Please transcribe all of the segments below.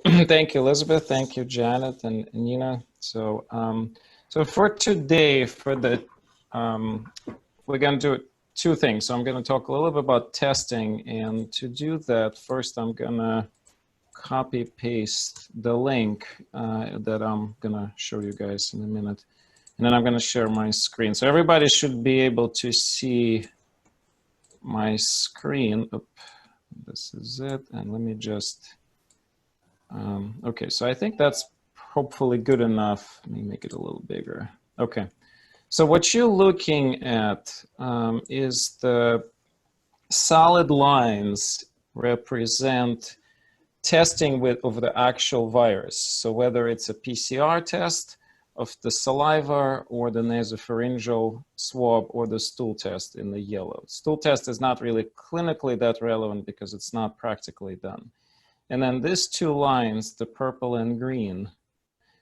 Thank you, Elizabeth. Thank you, Janet and Nina. So for today, we're going to do two things. So I'm going to talk a little bit about testing, and to do that, first I'm going to copy paste the link that I'm going to show you guys in a minute, and then I'm going to share my screen. So everybody should be able to see my screen. Oop, this is it, and let me just. Okay, so I think that's hopefully good enough. Let me make it a little bigger. Okay, so what you're looking at is the solid lines represent testing of the actual virus. So whether it's a PCR test of the saliva or the nasopharyngeal swab or the stool test in the yellow. Stool test is not really clinically that relevant because it's not practically done. And then these two lines, the purple and green.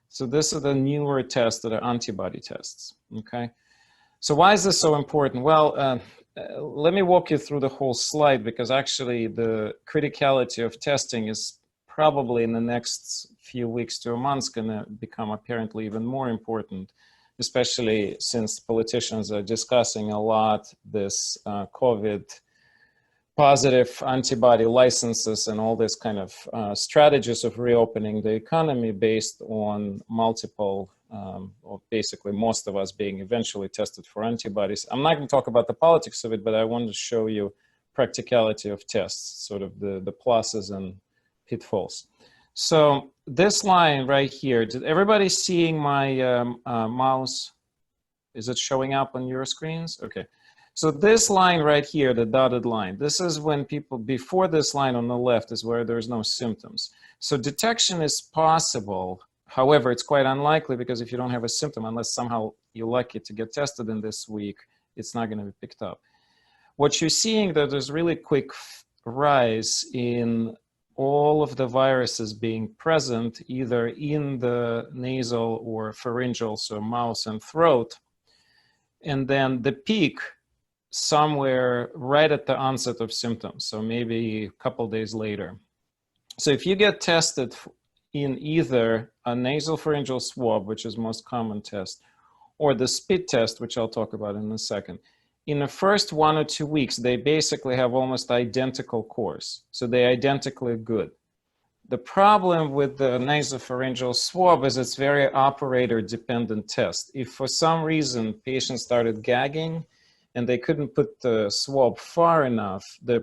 So this is the newer tests that are antibody tests, okay? So why is this so important? Well, let me walk you through the whole slide, because actually the criticality of testing is probably in the next few weeks to a month gonna become apparently even more important, especially since politicians are discussing a lot this COVID positive antibody licenses and all this kind of strategies of reopening the economy based on multiple, or basically most of us being eventually tested for antibodies. I'm not going to talk about the politics of it, but I want to show you practicality of tests, sort of the pluses and pitfalls. So this line right here, did everybody seeing my mouse? Is it showing up on your screens? Okay. So this line right here, the dotted line, this is when people, before this line on the left is where there's no symptoms. So detection is possible. However, it's quite unlikely, because if you don't have a symptom, unless somehow you're lucky to get tested in this week, it's not going to be picked up. What you're seeing, that there's really quick rise in all of the viruses being present either in the nasal or pharyngeal, so mouth and throat. And then the peak somewhere right at the onset of symptoms, so maybe a couple days later. So if you get tested in either a nasal pharyngeal swab, which is most common test, or the spit test, which I'll talk about in a second, in the first 1 or 2 weeks, they basically have almost identical course. So they're identically good. The problem with the nasopharyngeal swab is it's very operator-dependent test. If for some reason patients started gagging, and they couldn't put the swab far enough, the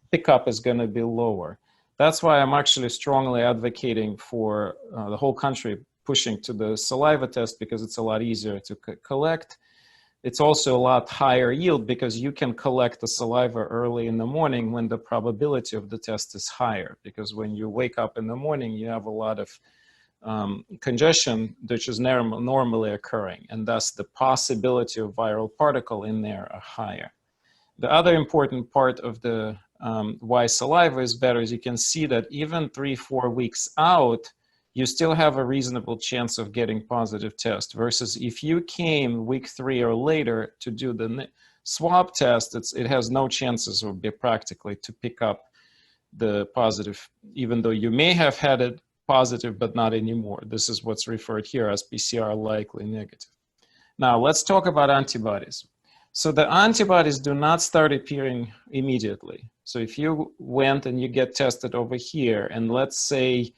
pickup is going to be lower. That's why I'm actually strongly advocating for the whole country pushing to the saliva test, because it's a lot easier to collect. It's also a lot higher yield, because you can collect the saliva early in the morning when the probability of the test is higher, because when you wake up in the morning, you have a lot of congestion, which is normally occurring, and thus the possibility of viral particle in there are higher. The other important part of the why saliva is better is you can see that even 3-4 weeks out, you still have a reasonable chance of getting positive test, versus if you came week 3 or later to do the swab test, it has no chances, or be practically, to pick up the positive, even though you may have had it positive, but not anymore. This is what's referred here as PCR likely negative. Now, let's talk about antibodies. So the antibodies do not start appearing immediately. So if you went and you get tested over here, and let's say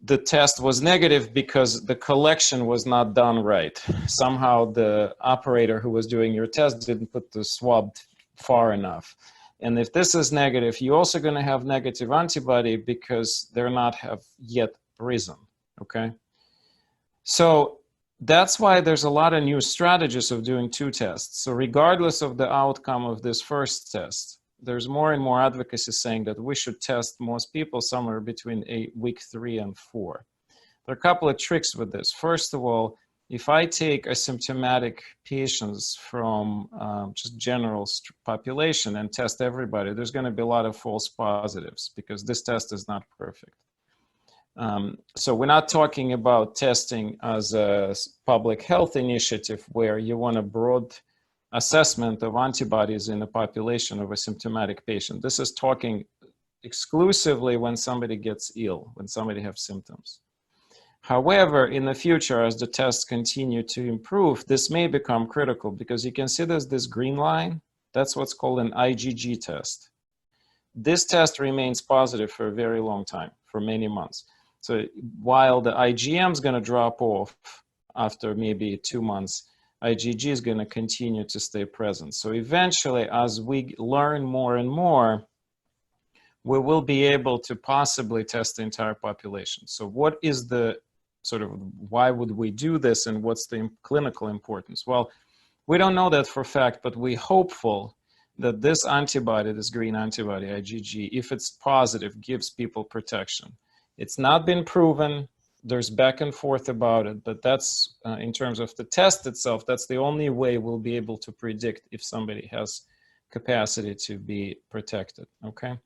the test was negative because the collection was not done right. Somehow the operator who was doing your test didn't put the swab far enough. And if this is negative, you're also going to have negative antibody because they're not have yet risen, okay? So that's why there's a lot of new strategies of doing 2 tests. So regardless of the outcome of this first test, there's more and more advocacy saying that we should test most people somewhere between week 3 and 4. There are a couple of tricks with this. First of all, if I take asymptomatic patients from just general population and test everybody, there's going to be a lot of false positives, because this test is not perfect. So we're not talking about testing as a public health initiative where you want a broad assessment of antibodies in a population of a symptomatic patient. This is talking exclusively when somebody gets ill, when somebody has symptoms. However, in the future, as the tests continue to improve, this may become critical because you can see there's this green line. That's what's called an IgG test. This test remains positive for a very long time, for many months. So while the IgM is going to drop off after maybe 2 months, IgG is going to continue to stay present. So eventually, as we learn more and more, we will be able to possibly test the entire population. So what is the sort of, why would we do this and what's the clinical importance? Well, we don't know that for a fact, but we're hopeful that this antibody, this green antibody, IgG, if it's positive, gives people protection. It's not been proven. There's back and forth about it, but that's, in terms of the test itself, that's the only way we'll be able to predict if somebody has capacity to be protected, okay?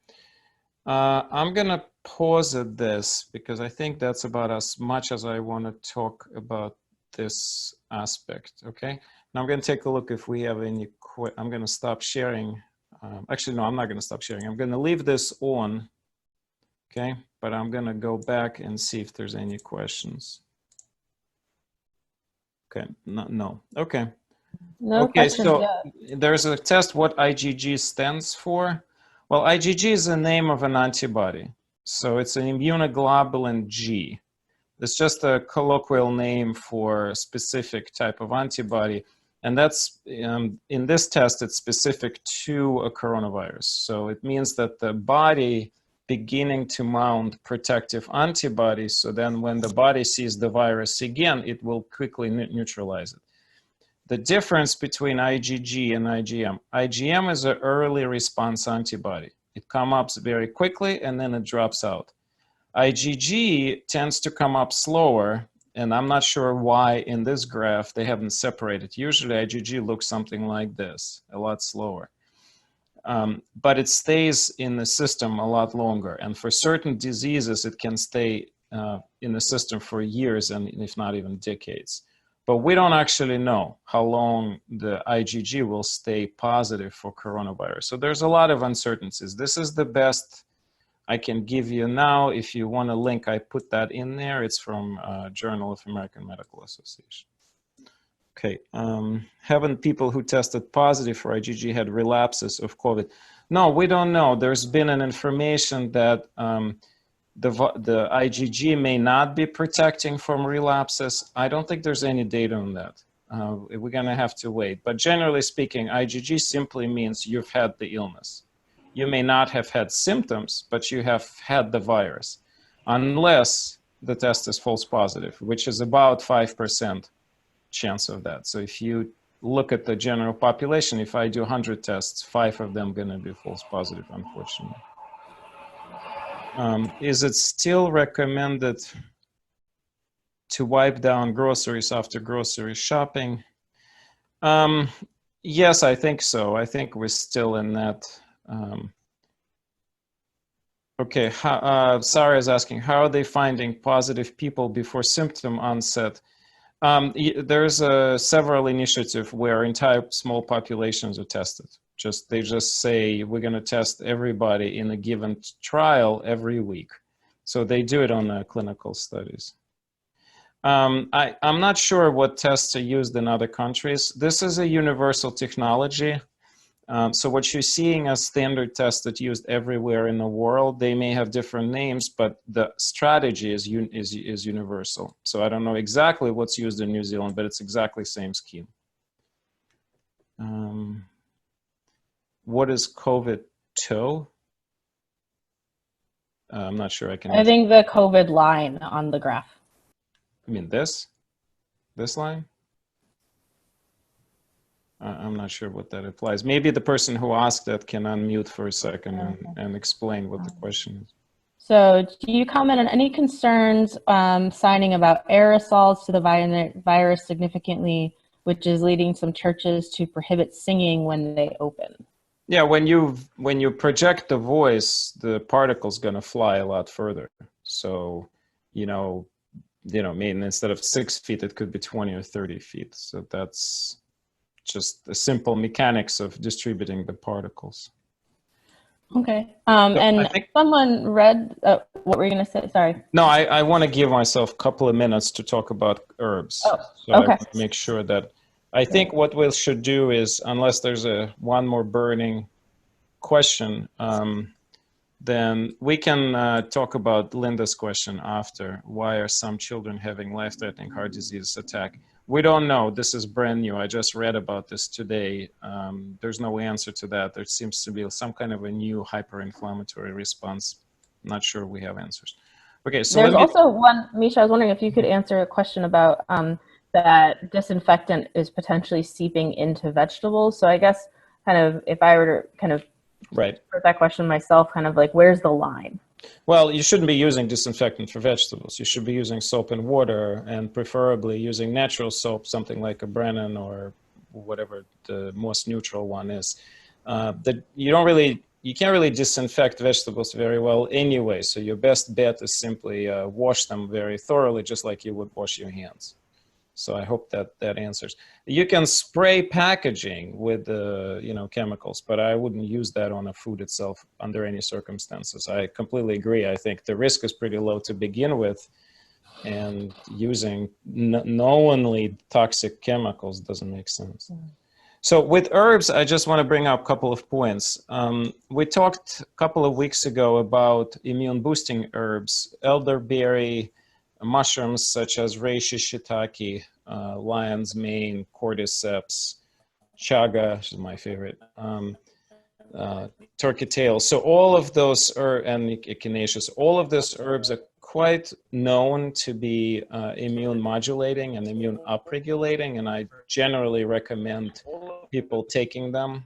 I'm gonna pause at this because I think that's about as much as I want to talk about this aspect, okay? Now I'm gonna take a look if we have any, I'm gonna stop sharing. Actually, no, I'm not gonna stop sharing. I'm gonna leave this on, okay? But I'm gonna go back and see if there's any questions. Okay, no, okay. No questions so yet. There's a test what IgG stands for. Well, IgG is the name of an antibody. So it's an immunoglobulin G. It's just a colloquial name for a specific type of antibody. And that's, in this test, it's specific to a coronavirus. So it means that the body beginning to mount protective antibodies. So then when the body sees the virus again, it will quickly neutralize it. The difference between IgG and IgM. IgM is an early response antibody. It comes up very quickly and then it drops out. IgG tends to come up slower, and I'm not sure why in this graph they haven't separated. Usually IgG looks something like this, a lot slower. But it stays in the system a lot longer, and for certain diseases it can stay in the system for years and if not even decades. But we don't actually know how long the IgG will stay positive for coronavirus. So there's a lot of uncertainties. This is the best I can give you now. If you want a link, I put that in there. It's from Journal of American Medical Association. Okay, haven't people who tested positive for IgG had relapses of COVID? No, we don't know. There's been an information that the IgG may not be protecting from relapses. I don't think there's any data on that. We're gonna have to wait. But generally speaking, IgG simply means you've had the illness. You may not have had symptoms, but you have had the virus, unless the test is false positive, which is about 5% chance of that. So if you look at the general population, if I do 100 tests, 5 of them gonna be false positive, unfortunately. Is it still recommended to wipe down groceries after grocery shopping? Yes, I think so. I think we're still in that. Okay, Sarah is asking, how are they finding positive people before symptom onset? There's several initiatives where entire small populations are tested. They just say, we're going to test everybody in a given trial every week. So they do it on the clinical studies. I'm not sure what tests are used in other countries. This is a universal technology. So what you're seeing as standard tests that used everywhere in the world, they may have different names, but the strategy is universal. So I don't know exactly what's used in New Zealand, but it's exactly the same scheme. What is COVID-toe? I'm not sure I can. I think the COVID line on the graph. I mean this line? I'm not sure what that applies. Maybe the person who asked that can unmute for a second and explain what the question is. So do you comment on any concerns signing about aerosols to the virus significantly, which is leading some churches to prohibit singing when they open? Yeah, when you project the voice, the particle's going to fly a lot further. So, maybe instead of 6 feet, it could be 20 or 30 feet. So that's just the simple mechanics of distributing the particles. Okay. So I And think, someone read, what were you going to say? Sorry. no, I want to give myself a couple of minutes to talk about herbs. Oh, So I okay. want to make sure that, I think what we should do is, unless there's one more burning question, then we can talk about Linda's question after. Why are some children having life-threatening heart disease attack? We don't know. This is brand new. I just read about this today. There's no answer to that. There seems to be some kind of a new hyperinflammatory response. I'm not sure we have answers. Okay, so There's let me, also one, Misha, I was wondering if you could answer a question about that disinfectant is potentially seeping into vegetables. So I guess kind of if I were to kind of right. put that question myself, kind of like, where's the line? Well, you shouldn't be using disinfectant for vegetables. You should be using soap and water, and preferably using natural soap, something like a Brennan or whatever the most neutral one is. You can't really disinfect vegetables very well anyway, so your best bet is simply wash them very thoroughly, just like you would wash your hands. So I hope that that answers. You can spray packaging with chemicals, but I wouldn't use that on a food itself under any circumstances. I completely agree. I think the risk is pretty low to begin with, and using knowingly toxic chemicals doesn't make sense. So with herbs, I just want to bring up a couple of points. We talked a couple of weeks ago about immune boosting herbs, elderberry, mushrooms such as reishi shiitake, lion's mane, cordyceps, chaga, which is my favorite, turkey tail. So all of those and echinaceas, all of those herbs are quite known to be immune modulating and immune upregulating, and I generally recommend people taking them.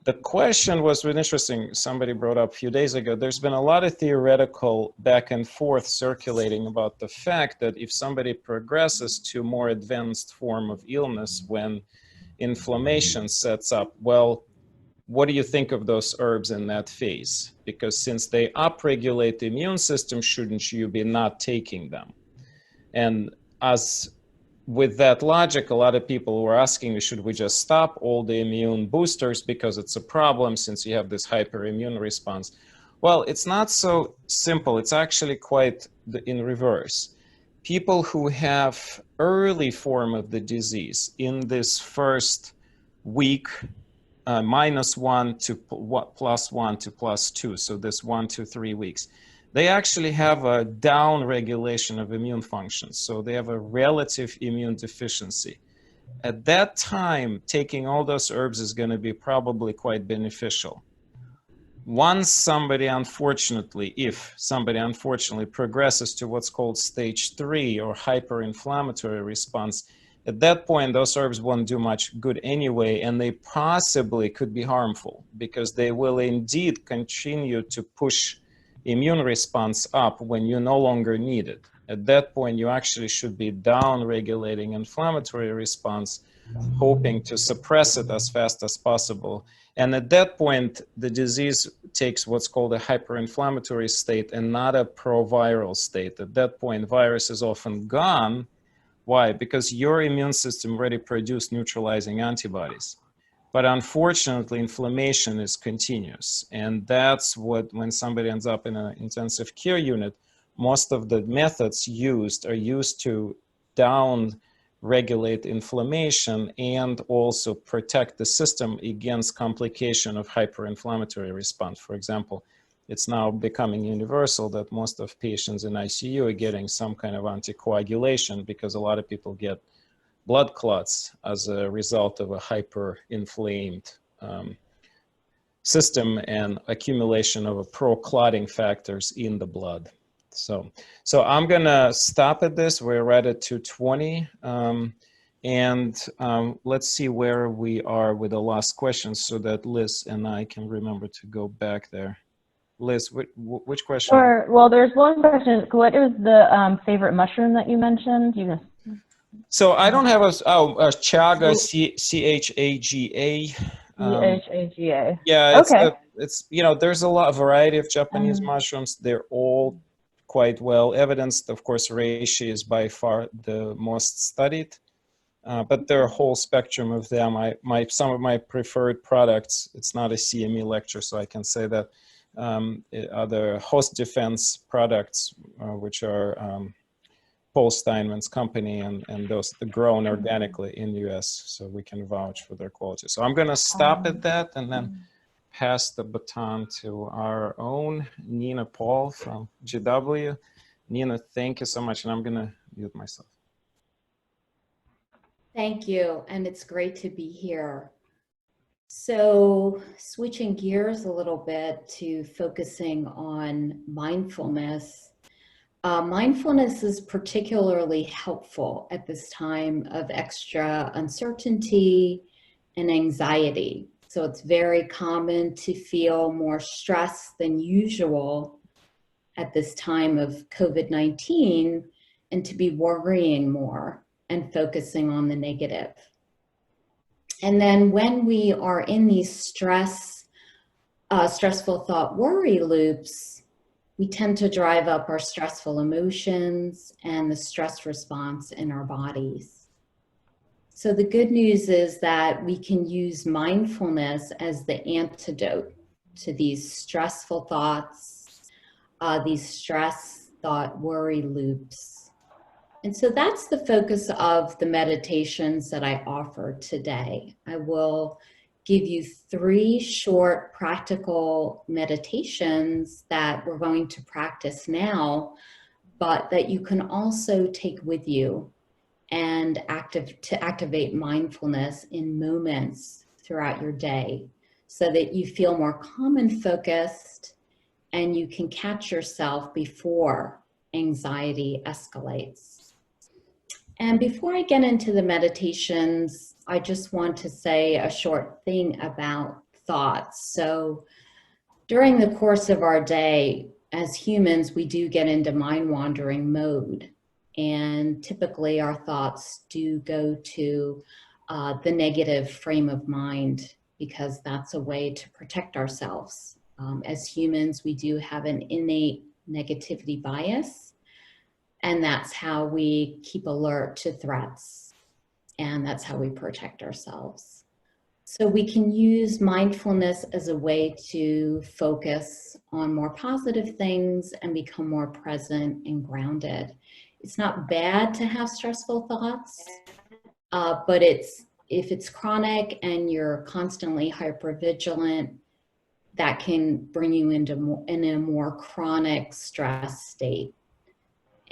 The question was really interesting. Somebody brought up a few days ago. There's been a lot of theoretical back and forth circulating about the fact that if somebody progresses to a more advanced form of illness when inflammation sets up, well, what do you think of those herbs in that phase? Because since they upregulate the immune system, shouldn't you be not taking them? And as with that logic, a lot of people were asking me, should we just stop all the immune boosters because it's a problem since you have this hyperimmune response? Well, it's not so simple. It's actually quite in reverse. People who have early form of the disease in this first week, -1 to +1 to +2, so this 1 to 3 weeks, they actually have a down regulation of immune functions. So they have a relative immune deficiency. At that time, taking all those herbs is going to be probably quite beneficial. Once somebody unfortunately, if somebody unfortunately progresses to what's called stage 3 or hyperinflammatory response, at that point, those herbs won't do much good anyway, and they possibly could be harmful because they will indeed continue to push immune response up when you no longer need it. At that point, you actually should be down-regulating inflammatory response, hoping to suppress it as fast as possible. And at that point, the disease takes what's called a hyperinflammatory state and not a proviral state. At that point, virus is often gone. Why? Because your immune system already produced neutralizing antibodies. But unfortunately, inflammation is continuous. And that's what, when somebody ends up in an intensive care unit, most of the methods used are used to down regulate inflammation and also protect the system against complication of hyperinflammatory response. For example, it's now becoming universal that most of patients in ICU are getting some kind of anticoagulation because a lot of people get blood clots as a result of a hyper-inflamed system and accumulation of pro-clotting factors in the blood. So I'm gonna stop at this. We're right at 2:20. Let's see where we are with the last question so that Liz and I can remember to go back there. Liz, which question? Sure. Well, there's one question. What is the favorite mushroom that you mentioned? So I don't have a chaga, C-H-A-G-A. C-H-A-G-A. Yeah, Okay. it's there's a lot of variety of Japanese mushrooms. They're all quite well evidenced. Of course, reishi is by far the most studied. But there are a whole spectrum of them. Some of my preferred products, it's not a CME lecture, so I can say that other host defense products, which are Paul Steinman's company, and those grown organically in the US, so we can vouch for their quality. So I'm going to stop at that and then pass the baton to our own Nina Paul from GW. Nina, thank you so much, and I'm going to mute myself. Thank you, and it's great to be here. So switching gears a little bit to focusing on mindfulness. Mindfulness is particularly helpful at this time of extra uncertainty and anxiety. So it's very common to feel more stress than usual at this time of COVID-19 and to be worrying more and focusing on the negative. And then when we are in these stressful thought worry loops, we tend to drive up our stressful emotions and the stress response in our bodies. So the good news is that we can use mindfulness as the antidote to these stressful thoughts, these stress thought worry loops. And so that's the focus of the meditations that I offer today. I will give you 3 short practical meditations that we're going to practice now, but that you can also take with you and activate mindfulness in moments throughout your day so that you feel more calm and focused and you can catch yourself before anxiety escalates. And before I get into the meditations, I just want to say a short thing about thoughts. So during the course of our day, as humans, we do get into mind-wandering mode. And typically our thoughts do go to the negative frame of mind because that's a way to protect ourselves. As humans, we do have an innate negativity bias. And that's how we keep alert to threats. And that's how we protect ourselves. So we can use mindfulness as a way to focus on more positive things and become more present and grounded. It's not bad to have stressful thoughts, but if it's chronic and you're constantly hypervigilant, that can bring you in a more chronic stress state.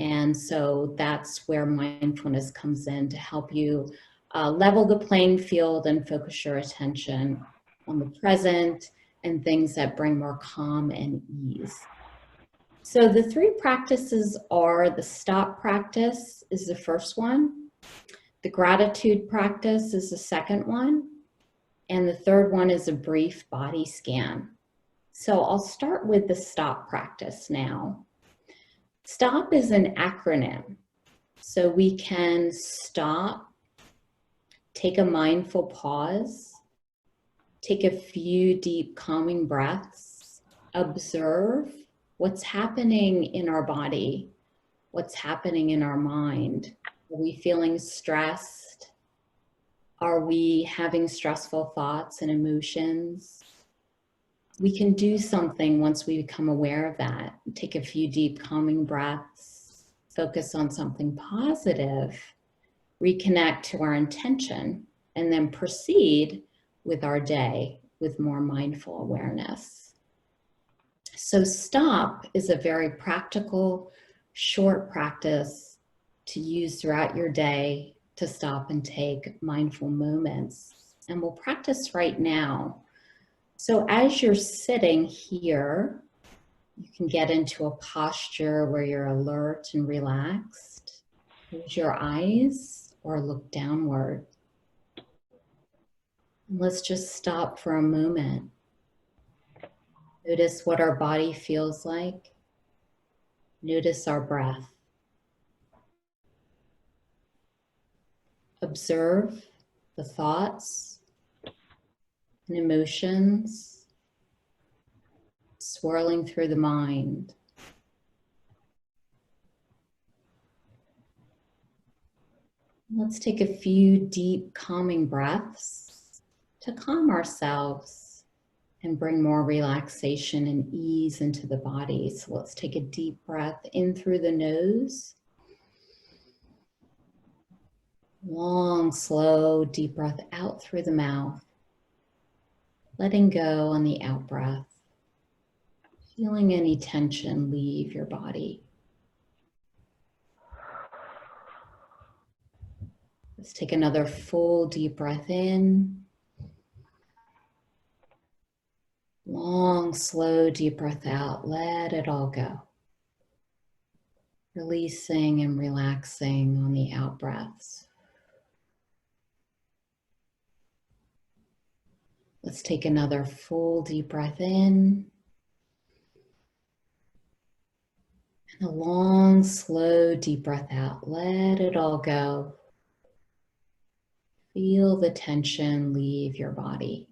And so that's where mindfulness comes in to help you level the playing field and focus your attention on the present and things that bring more calm and ease. So the 3 practices are: the stop practice is the first one, the gratitude practice is the second one, and the third one is a brief body scan. So I'll start with the stop practice now. STOP is an acronym, so we can stop, take a mindful pause, take a few deep calming breaths, observe what's happening in our body, what's happening in our mind. Are we feeling stressed? Are we having stressful thoughts and emotions? We can do something once we become aware of that. Take a few deep calming breaths, focus on something positive, reconnect to our intention, and then proceed with our day with more mindful awareness. So stop is a very practical, short practice to use throughout your day to stop and take mindful moments. And we'll practice right now. So as you're sitting here, you can get into a posture where you're alert and relaxed. Close your eyes or look downward. And let's just stop for a moment. Notice what our body feels like. Notice our breath. Observe the thoughts and emotions swirling through the mind. Let's take a few deep calming breaths to calm ourselves and bring more relaxation and ease into the body. So let's take a deep breath in through the nose. Long, slow, deep breath out through the mouth. Letting go on the out breath. Feeling any tension leave your body. Let's take another full deep breath in. Long, slow, deep breath out. Let it all go. Releasing and relaxing on the out breaths. Let's take another full deep breath in. And a long, slow, deep breath out. Let it all go. Feel the tension leave your body.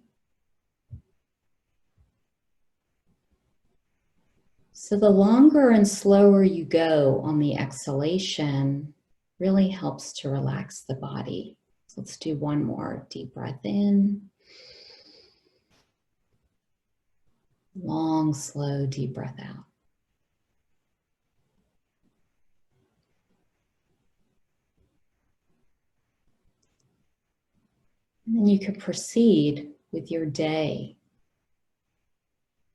So the longer and slower you go on the exhalation really helps to relax the body. So let's do one more deep breath in. Long, slow, deep breath out. And then you can proceed with your day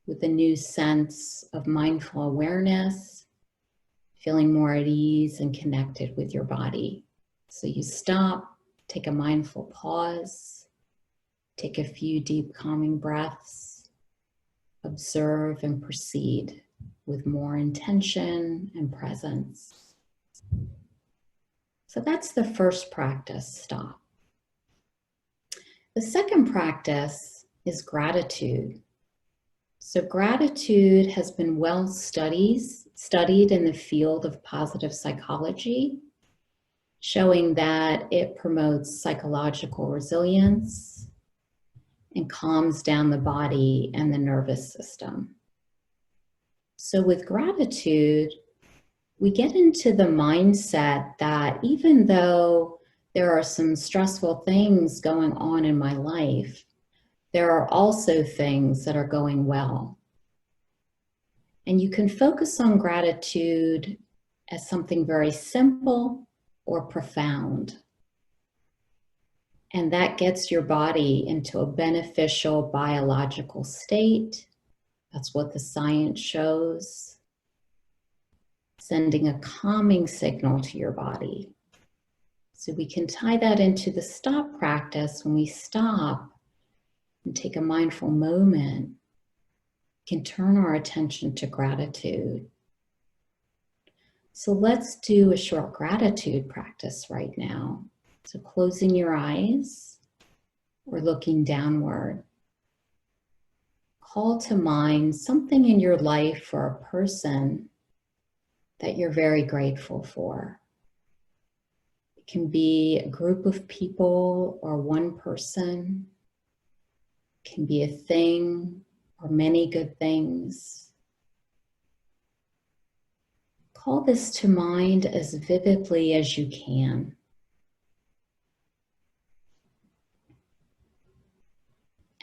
with a new sense of mindful awareness, feeling more at ease and connected with your body. So you stop, take a mindful pause, take a few deep calming breaths, observe and proceed with more intention and presence. So that's the first practice, stop. The second practice is gratitude. So gratitude has been well studied in the field of positive psychology, showing that it promotes psychological resilience and calms down the body and the nervous system. So with gratitude, we get into the mindset that even though there are some stressful things going on in my life, there are also things that are going well. And you can focus on gratitude as something very simple or profound. And that gets your body into a beneficial biological state. That's what the science shows. Sending a calming signal to your body. So we can tie that into the stop practice. When we stop and take a mindful moment, we can turn our attention to gratitude. So let's do a short gratitude practice right now. So closing your eyes or looking downward. Call to mind something in your life or a person that you're very grateful for. It can be a group of people or one person. It can be a thing or many good things. Call this to mind as vividly as you can.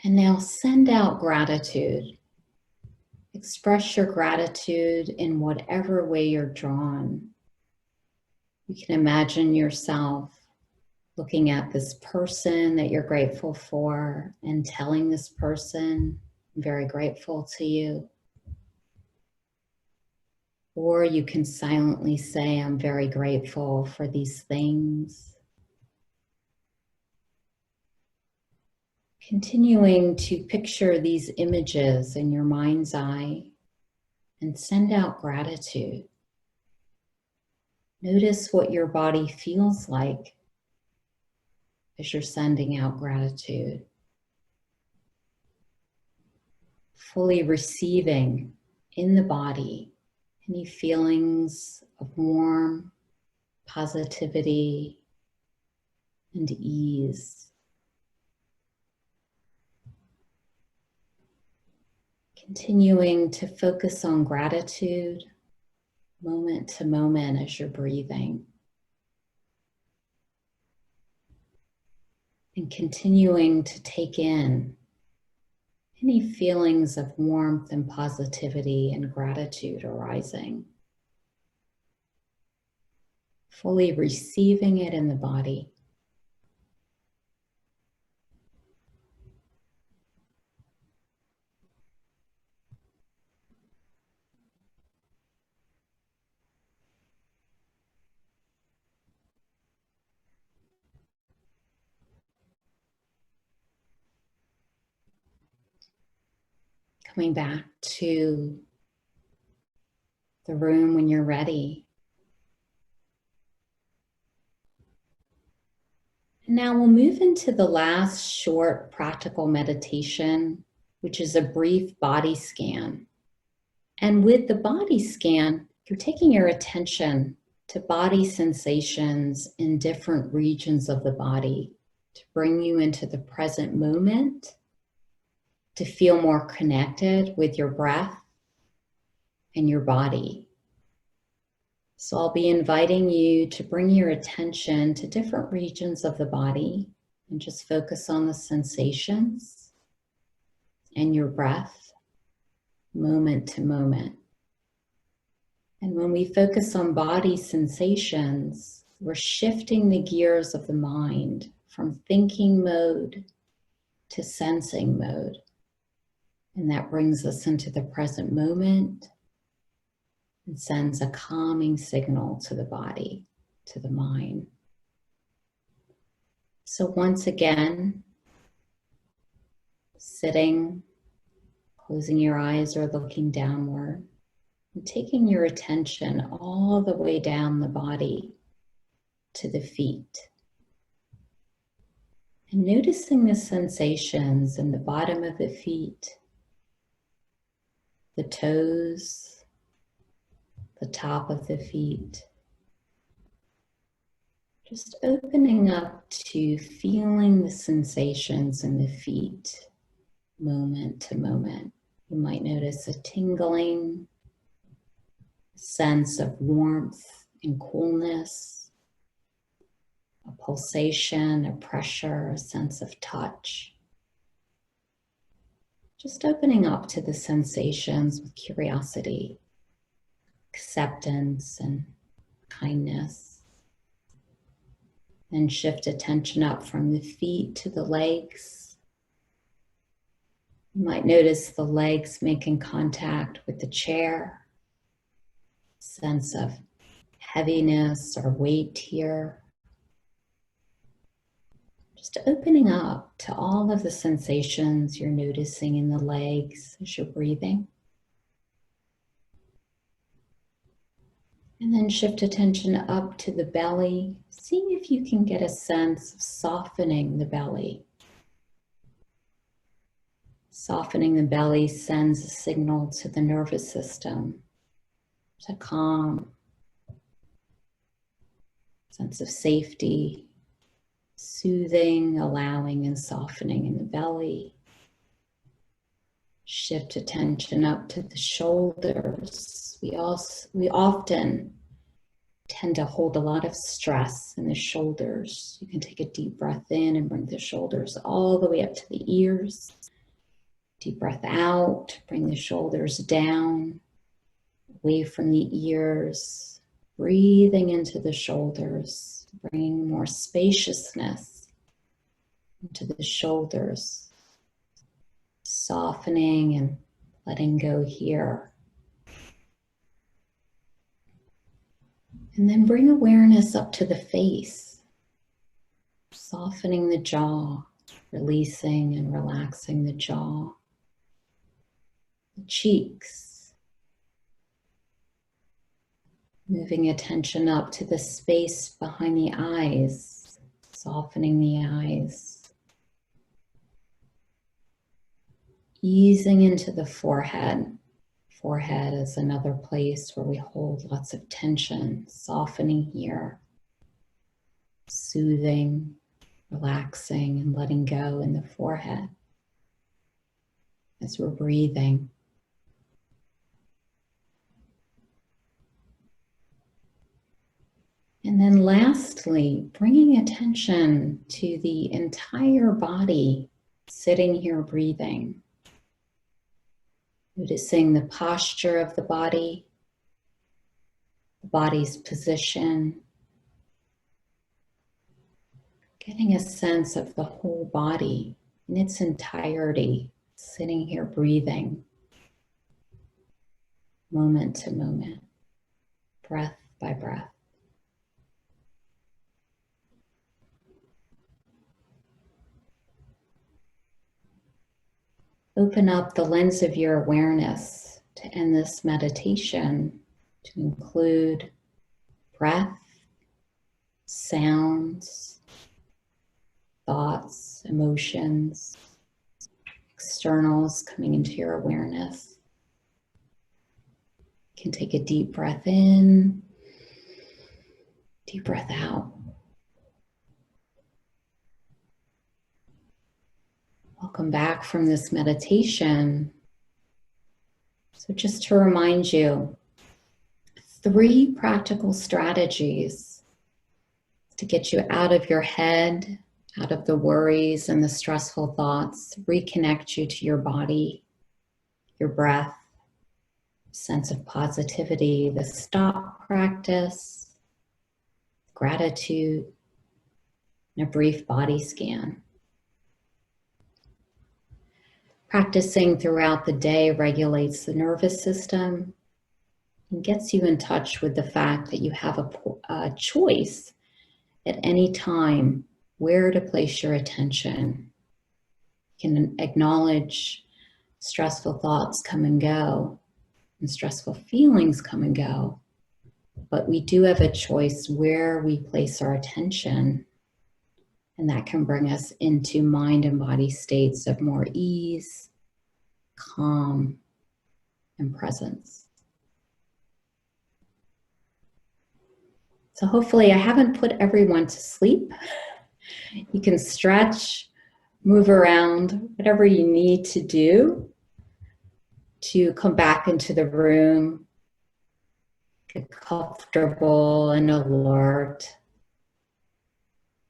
And now send out gratitude. Express your gratitude in whatever way you're drawn. You can imagine yourself looking at this person that you're grateful for and telling this person, I'm very grateful to you. Or you can silently say, I'm very grateful for these things. Continuing to picture these images in your mind's eye and send out gratitude. Notice what your body feels like as you're sending out gratitude. Fully receiving in the body any feelings of warmth, positivity, and ease. Continuing to focus on gratitude moment to moment as you're breathing. and continuing to take in any feelings of warmth and positivity and gratitude arising. Fully receiving it in the body. Coming back to the room when you're ready. And now we'll move into the last short practical meditation, which is a brief body scan. And with the body scan, you're taking your attention to body sensations in different regions of the body to bring you into the present moment, to feel more connected with your breath and your body. So I'll be inviting you to bring your attention to different regions of the body and just focus on the sensations and your breath, moment to moment. And when we focus on body sensations, we're shifting the gears of the mind from thinking mode to sensing mode. And that brings us into the present moment and sends a calming signal to the body, to the mind. So once again, sitting, closing your eyes or looking downward, and taking your attention all the way down the body to the feet. And noticing the sensations in the bottom of the feet, the toes, the top of the feet. Just opening up to feeling the sensations in the feet, moment to moment. You might notice a tingling, sense of warmth and coolness, a pulsation, a pressure, a sense of touch. Just opening up to the sensations with curiosity, acceptance, and kindness. Then shift attention up from the feet to the legs. You might notice the legs making contact with the chair. Sense of heaviness or weight here. Just opening up to all of the sensations you're noticing in the legs as you're breathing. And then shift attention up to the belly, seeing if you can get a sense of softening the belly. Softening the belly sends a signal to the nervous system to calm, sense of safety, soothing, allowing and softening in the belly. Shift attention up to the shoulders. We often tend to hold a lot of stress in the shoulders. You can take a deep breath in and bring the shoulders all the way up to the ears. Deep breath out, bring the shoulders down, away from the ears. Breathing into the shoulders, bringing more spaciousness into the shoulders. Softening and letting go here. And then bring awareness up to the face, softening the jaw, releasing and relaxing the jaw, the cheeks, moving attention up to the space behind the eyes, softening the eyes, easing into the forehead. Forehead is another place where we hold lots of tension, softening here, soothing, relaxing, and letting go in the forehead as we're breathing. And then And lastly, bringing attention to the entire body, sitting here breathing. Noticing the posture of the body's position, getting a sense of the whole body in its entirety, sitting here breathing, moment to moment, breath by breath. Open up the lens of your awareness to end this meditation to include breath, sounds, thoughts, emotions, externals coming into your awareness. You can take a deep breath in, deep breath out. Welcome back from this meditation. So just to remind you, 3 practical strategies to get you out of your head, out of the worries and the stressful thoughts, reconnect you to your body, your breath, sense of positivity, the stop practice, gratitude, and a brief body scan. Practicing throughout the day regulates the nervous system and gets you in touch with the fact that you have a choice at any time where to place your attention. You can acknowledge stressful thoughts come and go, and stressful feelings come and go, but we do have a choice where we place our attention, and that can bring us into mind and body states of more ease, calm, and presence. So hopefully I haven't put everyone to sleep. You can stretch, move around, whatever you need to do to come back into the room, get comfortable and alert,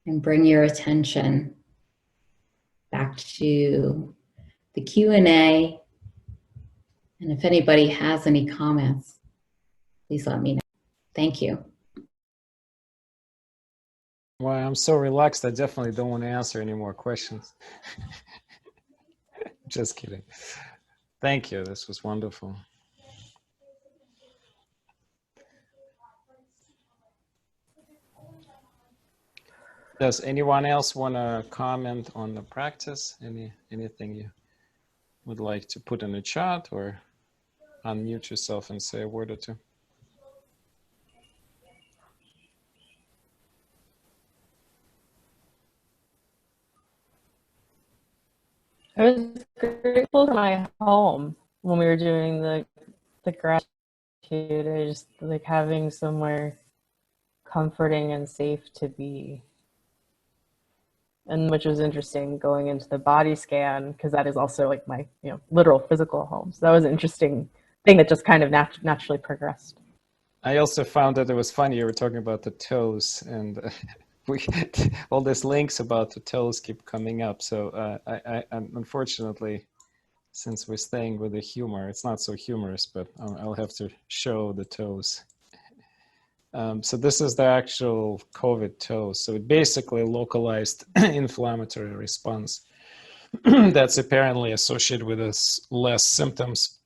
and bring your attention back to the Q&A. And if anybody has any comments, please let me know. Thank you. Well, I'm so relaxed, I definitely don't want to answer any more questions. Just kidding. Thank you, this was wonderful. Does anyone else want to comment on the practice? Anything you would like to put in the chat or unmute yourself and say a word or two? I was grateful for my home when we were doing the gratitude. I just like having somewhere comforting and safe to be. And which was interesting going into the body scan, because that is also like my literal physical home. So that was an interesting thing that just kind of naturally progressed. I also found that it was funny, you were talking about the toes, and all these links about the toes keep coming up. So I unfortunately, since we're staying with the humor, it's not so humorous, but I'll have to show the toes. So this is the actual COVID toes. So it basically localized inflammatory response that's apparently associated with less symptoms.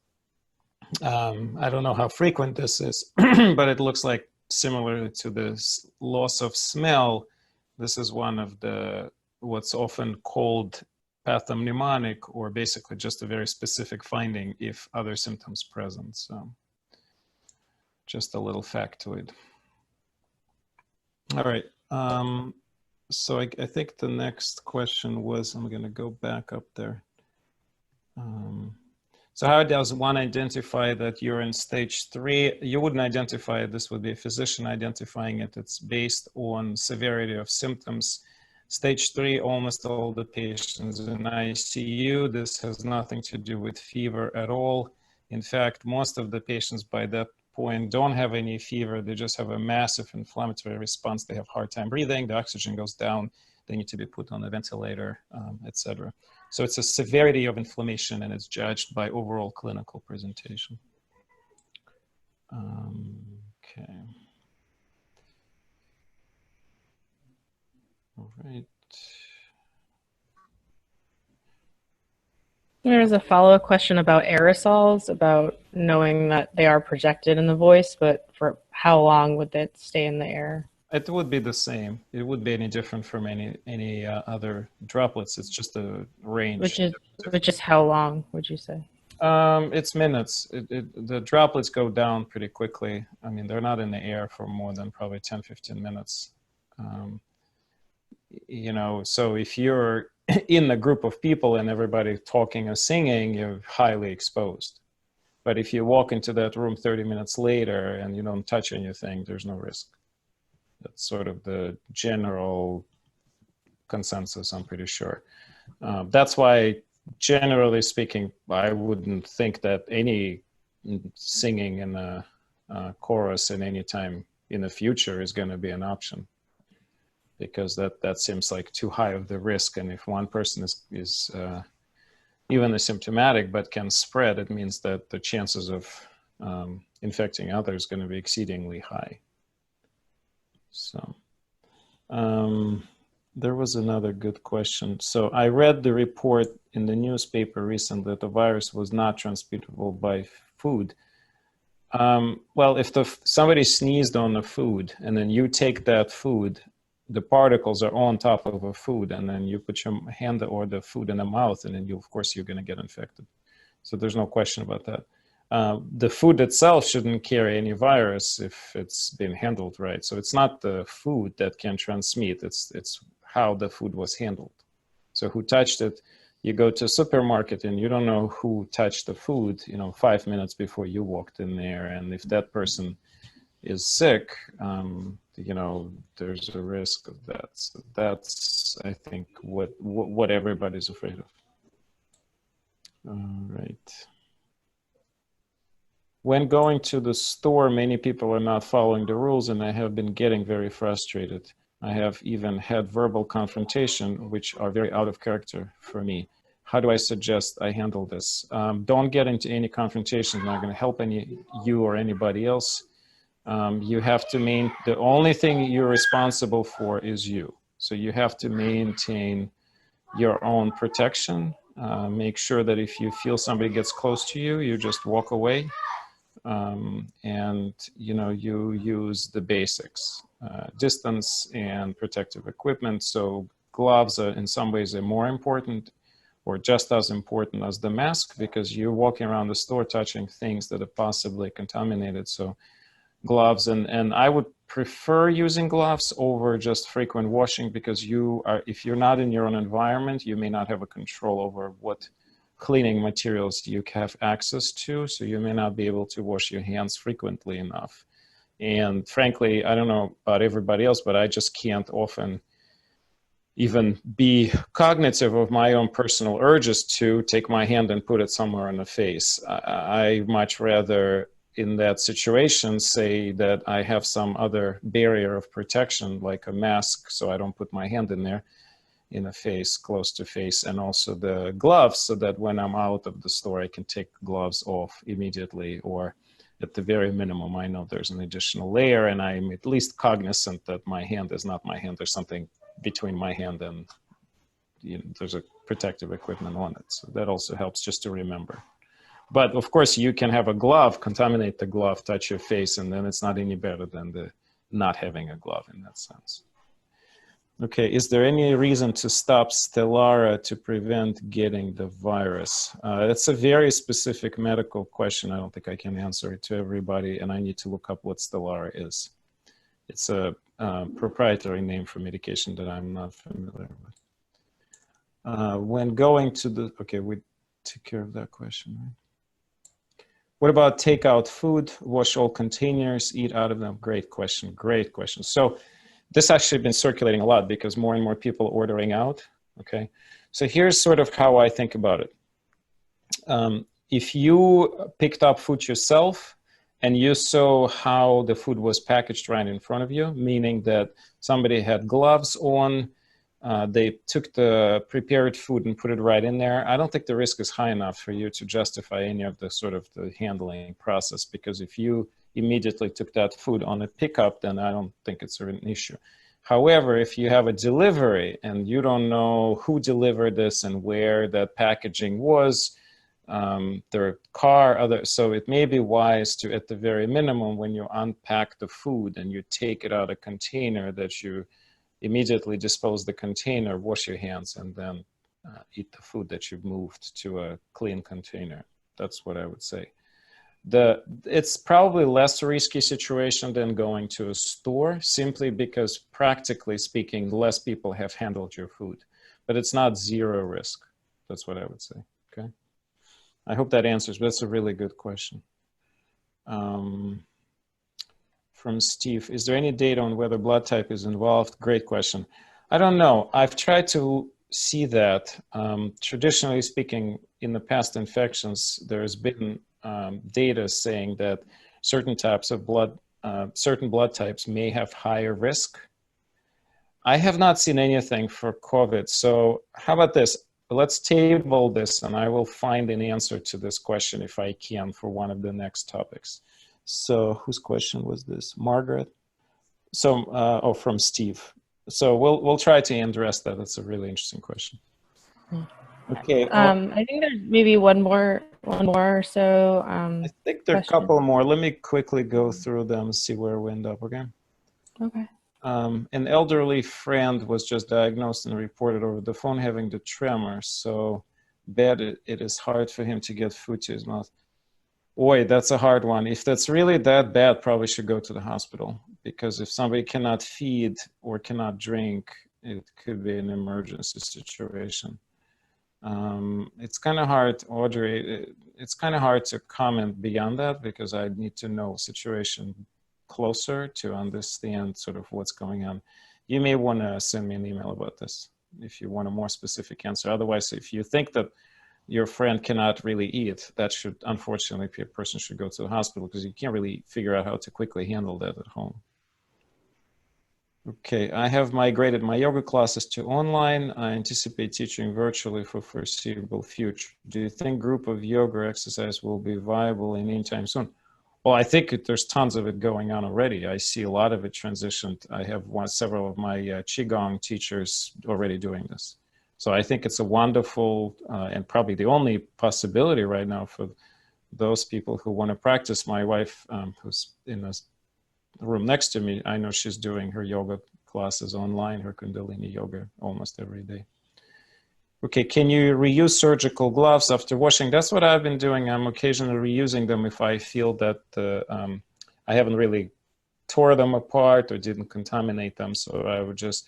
I don't know how frequent this is, but it looks like similar to this loss of smell. This is one of the what's often called pathognomonic, or basically just a very specific finding if other symptoms present. So just a little factoid. All right. So I think the next question was, I'm going to go back up there. So how does one identify that you're in stage 3? You wouldn't identify it. This would be a physician identifying it. It's based on severity of symptoms. Stage 3, almost all the patients in ICU. This has nothing to do with fever at all. In fact, most of the patients by that point, don't have any fever, they just have a massive inflammatory response, they have a hard time breathing, the oxygen goes down, they need to be put on a ventilator, etc. So it's a severity of inflammation, and it's judged by overall clinical presentation. Okay. All right. There's a follow-up question about aerosols, about knowing that they are projected in the voice, but for how long would that stay in the air? It would be the same. It would be any different from any other droplets. It's just a range. Which is how long, would you say? It's minutes. The droplets go down pretty quickly. I mean, they're not in the air for more than probably 10, 15 minutes. You know, so if you're in a group of people and everybody talking or singing, you're highly exposed. But if you walk into that room 30 minutes later and you don't touch anything, there's no risk. That's sort of the general consensus, I'm pretty sure. That's why, generally speaking, I wouldn't think that any singing in a chorus at any time in the future is going to be an option, because that seems like too high of the risk. And if one person is even asymptomatic but can spread, it means that the chances of infecting others are going to be exceedingly high. So there was another good question. So I read the report in the newspaper recently that the virus was not transmittable by food. Well, if somebody sneezed on the food and then you take that food, the particles are on top of a food, and then you put your hand or the food in the mouth, and then of course you're going to get infected. So there's no question about that. The food itself shouldn't carry any virus if it's been handled right. So it's not the food that can transmit, it's how the food was handled. So who touched it? You go to a supermarket and you don't know who touched the food, 5 minutes before you walked in there. And if that person is sick, there's a risk of that. So that's, I think, what everybody's afraid of. All right. When going to the store, many people are not following the rules, and I have been getting very frustrated. I have even had verbal confrontation, which are very out of character for me. How do I suggest I handle this? Don't get into any confrontation. It's not going to help you or anybody else. You have to the only thing you're responsible for is you. So you have to maintain your own protection. Make sure that if you feel somebody gets close to you, you just walk away. And you use the basics, distance and protective equipment. So gloves are in some ways are more important, or just as important as the mask, because you're walking around the store touching things that are possibly contaminated. So gloves, and I would prefer using gloves over just frequent washing, because if you're not in your own environment, you may not have a control over what cleaning materials you have access to, so you may not be able to wash your hands frequently enough. And frankly, I don't know about everybody else, but I just can't often even be cognitive of my own personal urges to take my hand and put it somewhere in the face. I much rather, in that situation, say that I have some other barrier of protection, like a mask, so I don't put my hand in there, in the face, close to face, and also the gloves, so that when I'm out of the store, I can take gloves off immediately, or at the very minimum, I know there's an additional layer, and I'm at least cognizant that my hand is not my hand. There's something between my hand and there's a protective equipment on it. So that also helps just to remember. But of course, you can have a glove, contaminate the glove, touch your face, and then it's not any better than the not having a glove in that sense. Okay, is there any reason to stop Stellara to prevent getting the virus? That's a very specific medical question. I don't think I can answer it to everybody, and I need to look up what Stellara is. It's a proprietary name for medication that I'm not familiar with. When going to the, okay, we took care of that question, right? What about takeout food? Wash all containers, eat out of them? Great question, great question. So this actually been circulating a lot because more and more people are ordering out, okay? So here's sort of how I think about it. If you picked up food yourself and you saw how the food was packaged right in front of you, meaning that somebody had gloves on, they took the prepared food and put it right in there, I don't think the risk is high enough for you to justify any of the sort of the handling process, because if you immediately took that food on a pickup, then I don't think it's an issue. However, if you have a delivery and you don't know who delivered this and where that packaging was, their car, so it may be wise to, at the very minimum, when you unpack the food and you take it out of a container, that you immediately dispose the container, wash your hands, and then eat the food that you've moved to a clean container. That's what I would say. It's probably less risky situation than going to a store, simply because practically speaking, less people have handled your food, but it's not zero risk. That's what I would say, okay? I hope that answers, but that's a really good question. From Steve, is there any data on whether blood type is involved? Great question. I don't know. I've tried to see that. Traditionally speaking, in the past infections, there's been data saying that certain types of blood, certain blood types may have higher risk. I have not seen anything for COVID. So how about this? Let's table this and I will find an answer to this question if I can for one of the next topics. So whose question was this? Margaret? So, oh, from Steve. So we'll try to address that. That's a really interesting question. Okay. I think there's maybe one more or so. I think there are a couple more. Let me quickly go through them and see where we end up, okay? Okay. An elderly friend was just diagnosed and reported over the phone having the tremor. So bad it is hard for him to get food to his mouth. Boy, that's a hard one. If that's really that bad, probably should go to the hospital, because if somebody cannot feed or cannot drink, it could be an emergency situation. It's kind of hard, Audrey, it's kind of hard to comment beyond that, because I need to know situation closer to understand sort of what's going on. You may want to send me an email about this if you want a more specific answer. Otherwise, if you think that your friend cannot really eat, that should, unfortunately, a person should go to the hospital, because you can't really figure out how to quickly handle that at home. Okay, I have migrated my yoga classes to online. I anticipate teaching virtually for foreseeable future. Do you think group of yoga exercise will be viable in any time soon? Well, I think there's tons of it going on already. I see a lot of it transitioned. I have several of my Qigong teachers already doing this. So I think it's a wonderful and probably the only possibility right now for those people who want to practice. My wife, who's in the room next to me, I know she's doing her yoga classes online, her Kundalini yoga almost every day. Okay, can you reuse surgical gloves after washing? That's what I've been doing. I'm occasionally reusing them if I feel that I haven't really tore them apart or didn't contaminate them. So I would just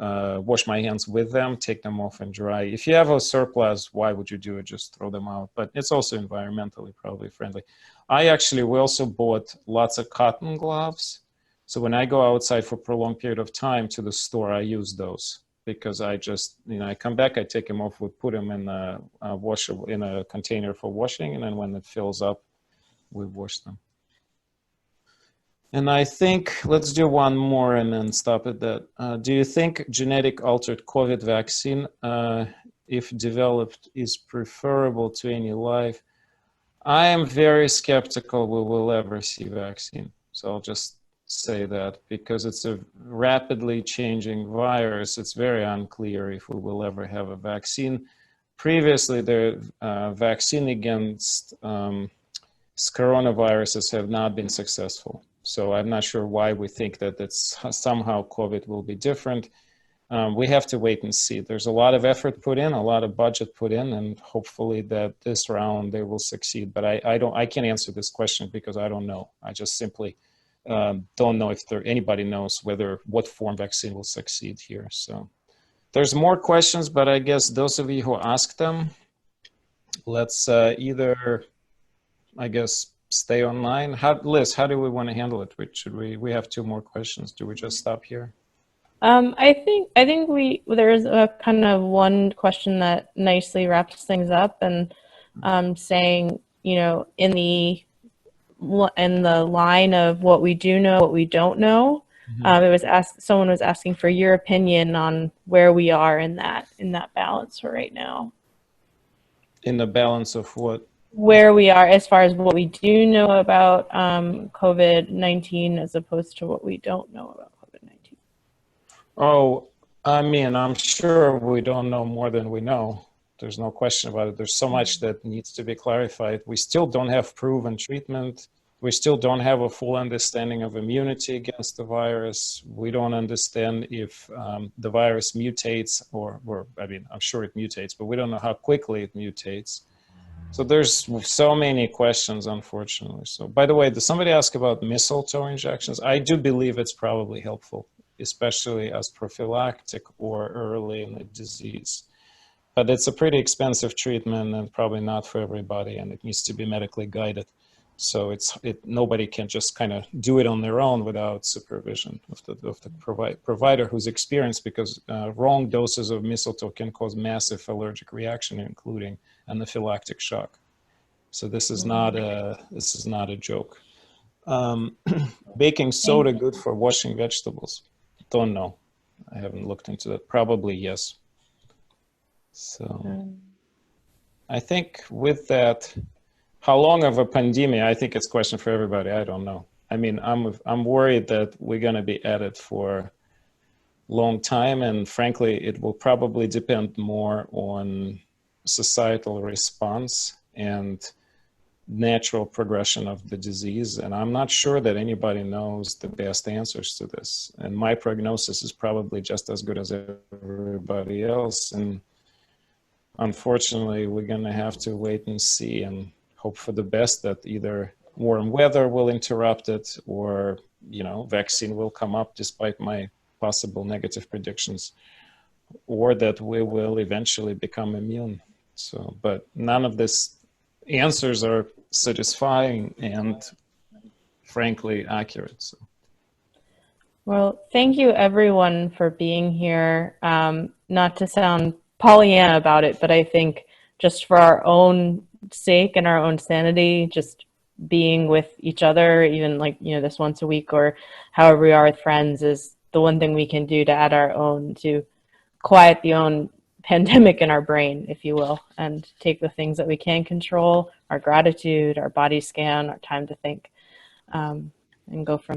wash my hands with them, take them off and dry. If you have a surplus, why would you do it? Just throw them out. But it's also environmentally probably friendly. We also bought lots of cotton gloves. So when I go outside for a prolonged period of time to the store, I use those, because I just, I come back, I take them off, we put them in a in a container for washing, and then when it fills up, we wash them. And I think, let's do one more and then stop at that. Do you think genetic altered COVID vaccine, if developed, is preferable to any life? I am very skeptical we will ever see vaccine. So I'll just say that, because it's a rapidly changing virus. It's very unclear if we will ever have a vaccine. Previously, the vaccine against coronaviruses have not been successful. So I'm not sure why we think that it's somehow COVID will be different. We have to wait and see. There's a lot of effort put in, a lot of budget put in, and hopefully that this round they will succeed. But I can't answer this question because I don't know. I just simply don't know if anybody knows what form vaccine will succeed here. So there's more questions, but I guess those of you who asked them, let's either, I guess, stay online. Liz, how do we want to handle it? We have two more questions. Do we just stop here? I think there's a kind of one question that nicely wraps things up, and saying, in the in the line of what we do know, what we don't know. It was someone was asking for your opinion on where we are in that balance for right now. In the balance of what? Where we are as far as what we do know about COVID-19 as opposed to what we don't know about COVID-19. Oh, I mean, I'm sure we don't know more than we know. There's no question about it. There's so much that needs to be clarified. We still don't have proven treatment. We still don't have a full understanding of immunity against the virus. We don't understand if the virus mutates or, I mean, I'm sure it mutates, but we don't know how quickly it mutates. So there's so many questions, unfortunately. So, by the way, did somebody ask about mistletoe injections? I do believe it's probably helpful, especially as prophylactic or early in the disease. But it's a pretty expensive treatment and probably not for everybody, and it needs to be medically guided. So nobody can just kind of do it on their own without supervision of the provider who's experienced, because wrong doses of mistletoe can cause massive allergic reaction, including anaphylactic shock. So this is not a joke. Baking soda good for washing vegetables? Don't know. I haven't looked into that. Probably yes. So I think with that, how long of a pandemic? I think it's a question for everybody. I don't know. I mean, I'm worried that we're going to be at it for a long time, and frankly, it will probably depend more on societal response and natural progression of the disease. And I'm not sure that anybody knows the best answers to this. And my prognosis is probably just as good as everybody else. And unfortunately, we're going to have to wait and see and hope for the best that either warm weather will interrupt it, or, you know, vaccine will come up despite my possible negative predictions, or that we will eventually become immune. So, but none of these answers are satisfying and frankly accurate. So. Well, thank you everyone for being here. Not to sound Pollyanna about it, but I think just for our own sake and our own sanity, just being with each other, even like, you know, this once a week or however we are with friends, is the one thing we can do to add our own, to quiet the own pandemic in our brain, if you will, and take the things that we can control, our gratitude, our body scan, our time to think, and go from there.